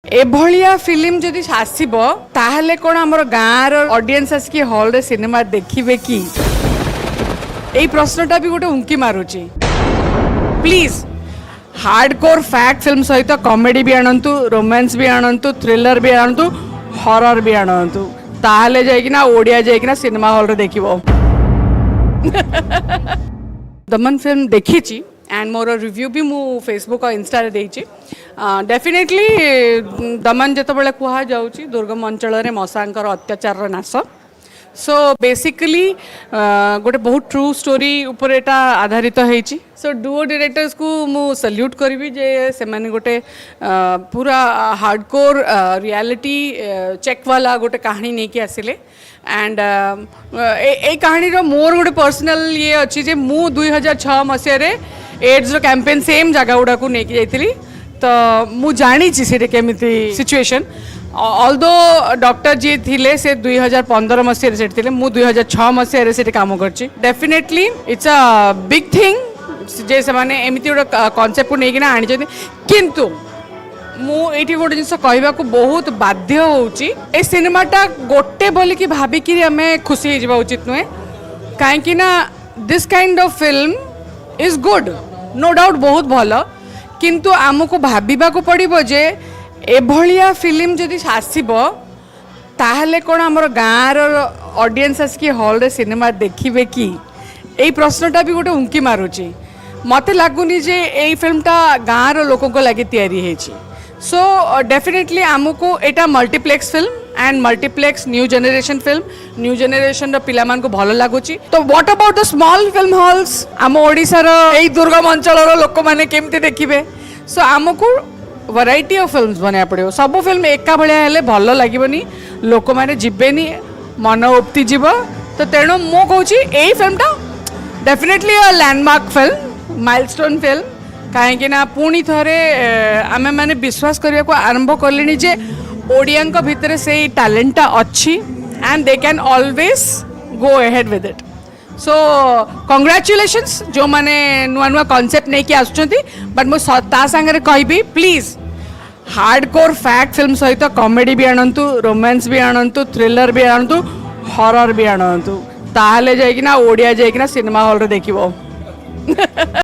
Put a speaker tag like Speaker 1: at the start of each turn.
Speaker 1: एभलिया film जदि आसब ताहले कौन आमर गाँव ऑडियंस आसिक हॉल रे सिनेमा देखिबे कि एई प्रश्नटा भी गोटे उंकी मारुची। प्लीज हार्डकोर फैक्ट फिल्म सहित कॉमेडी भी आणंतु, रोमांस भी आणंतु, थ्रिलर भी आणंतु, हॉरर भी आणंतु, ताहले जाइकिना ओडिया जाइकिना सिनेमा हॉल रे देखिबो। दमन फिल्म देखी एंड मोर रिव्यू भी मु फेसबुक और इंस्टा रे देइछि। डेफिनेटली दमन जिते बड़े कह जाऊँगी दुर्गम अंचल मशांकर अत्याचार नाश। सो बेसिकली गोटे बहुत ट्रू स्टोरी उपर एटा आधारित होइछि। सो डुओ डायरेक्टर्स को मु सल्यूट करी जे से माने गोटे पूरा हार्डकोर रियलिटी चेक वाला गोटे कहानी नहीं कि आसिले। एंड ए कहानी रो मोर गोटे पर्सनल ये अच्छी जे मु 2006 मसीह एड्स रो कैंपेन सेम जगह गुड़ा को लेके जाइली। तो मु जानी से केमिति सिचुएशन ऑल्दो डॉक्टर जी थिले से 2015 मसीह से थिले, मु 2006 मसीह से काम करछि। Definitely it's a big thing जे से माने एमिति गोटे कॉन्सेप्ट को लेकिन आनी किंतु मु एठी गोटे जिनस कहबा को बहुत बाध्य होउची ए सिनेमाटा गोटे बोली कि भाबी कि हमें खुशी हो जाबा उचित नुहे। काहे ना this kind of film is good no doubt बहुत भल, किंतु आमको भाबा को पड़ो जे एभलिया फिल्म जदि आसब ताहले कौन आमर गाँव ऑडियंस आसिक हॉल रे सिनेमा देखिबे कि एई प्रश्नटा भी गोटे उंकी मारुची। मते लागुनी जे एई फिल्मटा गाँव लोकों को लगे तैयारी हेची। सो डेफिनेटली आमको एटा multiplex film and multiplex new generation film, new generation रो पिला मान को भल लागुची। तो what about the small film halls आम ओडिसा रो एई दुर्गम अंचल रो लोक माने केमते देखिबे। सो आमको वैरायटी ऑफ फिल्म्स बनया पड़ो। सब फिल्म एका भलिया हेले भल लागबनी, लोक माने जिबेनी, मन उक्ति जीव। तो तेणु मु कहूची एई फिल्मटा definitely a landmark film, milestone film. कहीं पुणी थे आमे माने विश्वास करने को आरंभ कले जे ओडिया भितर से टैलेंटा अच्छी and they can always go ahead with it. So congratulations जो माने नुआ नुआ कॉन्सेप्ट नहीं कि आसुचंती। बट मु ता संगे कहबी प्लीज हार्डकोर फैक्ट फिल्म सहित कॉमेडी भी आणंतु, रोमांस भी आणंतु, थ्रिलर भी आणंतु, हॉरर भी आणंतु, ताहले जाइकिना ओडिया जाइकिना सिनेमा हॉल रे देखिबो।